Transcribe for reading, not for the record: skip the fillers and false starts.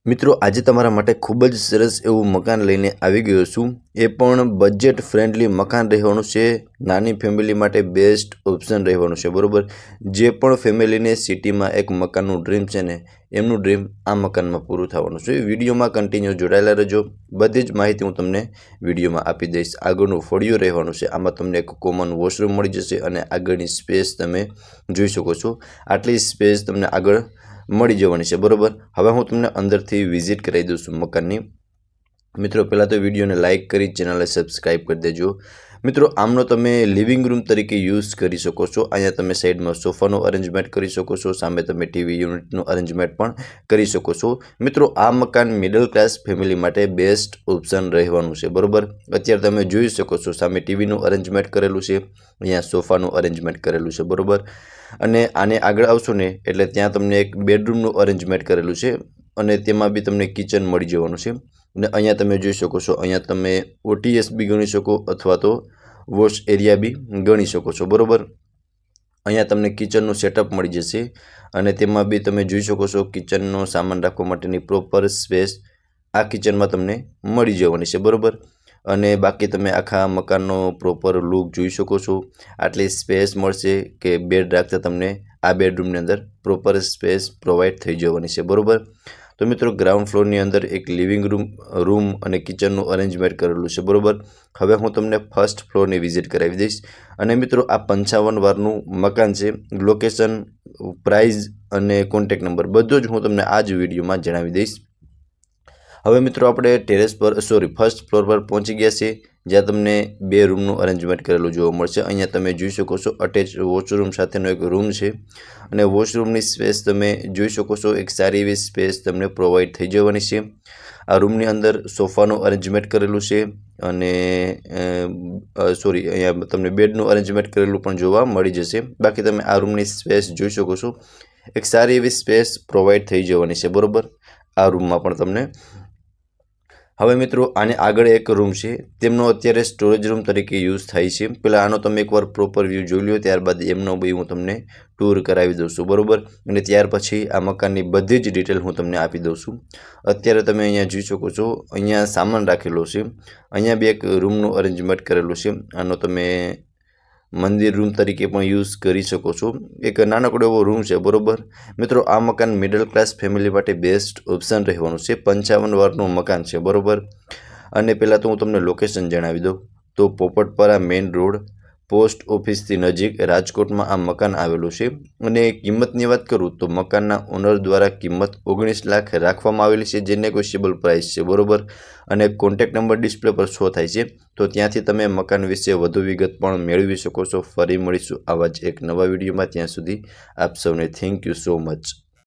મિત્રો આજે તમારા માટે ખૂબ જ સરસ એવું મકાન લઈને આવી ગયો છું। એ પણ બજેટ ફ્રેન્ડલી મકાન રહેવાનું છે। નાની ફેમિલી માટે બેસ્ટ ઓપ્શન રહેવાનું છે, બરાબર। જે પણ ફેમિલીને સિટીમાં એક મકાનનું ડ્રીમ છે ને, એમનું ડ્રીમ આ મકાનમાં પૂરું થવાનું છે। વિડીયોમાં કન્ટિન્યુ જોડાયેલા રહેજો। બધી જ માહિતી હું તમને વિડીયોમાં આપી દઈશ। આગળનું ફળિયું રહેવાનું છે। આમાં તમને એક કોમન વોશરૂમ મળી જશે અને આગળની સ્પેસ તમે જોઈ શકો છો। આટલી સ્પેસ તમને આગળ મળી જવાની છે, બરોબર। હવે હું તમને અંદરથી વિઝિટ કરાવી દઉં છું મકાનની। મિત્રો પહેલાં તો વિડીયોને લાઇક કરી ચેનલને સબસ્ક્રાઈબ કરી દેજો। મિત્રો આમનો તમે લિવિંગ રૂમ તરીકે યુઝ કરી શકો છો। અહીંયા તમે સાઈડમાં સોફાનું અરેન્જમેન્ટ કરી શકો છો, સામે તમે ટીવી યુનિટનું અરેન્જમેન્ટ પણ કરી શકો છો। મિત્રો આ મકાન મિડલ ક્લાસ ફેમિલી માટે બેસ્ટ ઓપ્શન રહેવાનું છે, બરોબર। અત્યારે તમે જોઈ શકો છો સામે ટીવીનું અરેન્જમેન્ટ કરેલું છે, અહીંયા સોફાનું અરેન્જમેન્ટ કરેલું છે, બરોબર। અને આને આગળ આવશો ને એટલે ત્યાં તમને એક બેડરૂમનું અરેન્જમેન્ટ કરેલું છે અને તેમાં બી તમને કિચન મળી જવાનું છે। અને અહીંયા તમે જોઈ શકો છો, અહીંયા તમે ઓટીએસ બી ગણી શકો અથવા તો વોશ એરિયા બી ગણી શકો છો, બરોબર। અહીંયા તમને કિચનનું સેટઅપ મળી જશે અને તેમાં બી તમે જોઈ શકો છો કિચનનો સામાન રાખવા માટેની પ્રોપર સ્પેસ આ કિચનમાં તમને મળી જવાની છે, બરોબર। અને બાકી તમે આખા મકાનનો પ્રોપર લુક જોઈ શકો છો। આટલી સ્પેસ મળશે કે બેડ રાખતા તમને આ બેડરૂમની અંદર પ્રોપર સ્પેસ પ્રોવાઈડ થઈ જવાની છે, બરોબર। તો મિત્રો ગ્રાઉન્ડ ફ્લોરની અંદર એક લિવિંગ રૂમ અને કિચનનું અરેન્જમેન્ટ કરેલું છે, બરોબર। હવે હું તમને ફર્સ્ટ ફ્લોરની વિઝિટ કરાવી દઈશ। અને મિત્રો આ 55 વારનું મકાન છે। લોકેશન, પ્રાઇઝ અને કોન્ટેક્ટ નંબર બધું જ હું તમને આ જ વિડીયોમાં જણાવી દઈશ। હવે મિત્રો આપણે ફર્સ્ટ ફ્લોર પર પહોંચી ગયા છે, જ્યાં તમને 2 રૂમનું અરેન્જમેન્ટ કરેલું જોવા મળશે। અહીંયા તમે જોઈ શકો છો અટેચ વોશરૂમ સાથેનો એક રૂમ છે અને વોશરૂમની સ્પેસ તમે જોઈ શકો છો, એક સારી એવી સ્પેસ તમને પ્રોવાઈડ થઈ જવાની છે। આ રૂમની અંદર સોફાનું અરેન્જમેન્ટ કરેલું છે અને અહીંયા તમને બેડનું અરેન્જમેન્ટ કરેલું પણ જોવા મળી જશે। બાકી તમે આ રૂમની સ્પેસ જોઈ શકો છો, એક સારી એવી સ્પેસ પ્રોવાઈડ થઈ જવાની છે, બરોબર। આ રૂમમાં પણ તમને હવે મિત્રો આને આગળ એક રૂમ છે, તેમનો અત્યારે સ્ટોરેજ રૂમ તરીકે યુઝ થાય છે। પહેલાં આનો તમે એકવાર પ્રોપર વ્યૂ જોઈ લો, ત્યારબાદ એમનો બી હું તમને ટૂર કરાવી દઉં છું, બરોબર। અને ત્યાર પછી આ મકાનની બધી જ ડિટેલ હું તમને આપી દઉં છું। અત્યારે તમે અહીંયા જોઈ શકો છો, અહીંયા સામાન રાખેલો છે, અહીંયા બી એક રૂમનું અરેન્જમેન્ટ કરેલું છે। આનો તમે મંદિર રૂમ તરીકે પણ યુઝ કરી શકો છો, એક નાનકડો એવો રૂમ છે, બરોબર। મિત્રો આ મકાન મિડલ ક્લાસ ફેમિલી માટે બેસ્ટ ઓપ્શન રહેવાનું છે। 55 વારનું મકાન છે, બરોબર। અને પહેલાં તો હું તમને લોકેશન જણાવી દઉં તો પોપટપરા મેઇન રોડ, પોસ્ટ ઓફિસથી નજીક, રાજકોટમાં આ મકાન આવેલું છે। અને કિંમતની વાત કરું તો મકાનના ઓનર દ્વારા કિંમત 19 લાખ રાખવામાં આવેલી છે, જે નેગોશિયેબલ પ્રાઇસ છે, બરોબર। અને કોન્ટેક્ટ નંબર ડિસ્પ્લે પર શો થાય છે, તો ત્યાંથી તમે મકાન વિશે વધુ વિગત પણ મેળવી શકો છો। ફરી મળીશું આવા જ એક નવા વિડીયોમાં, ત્યાં સુધી આપ સૌને થેન્ક યુ સો મચ।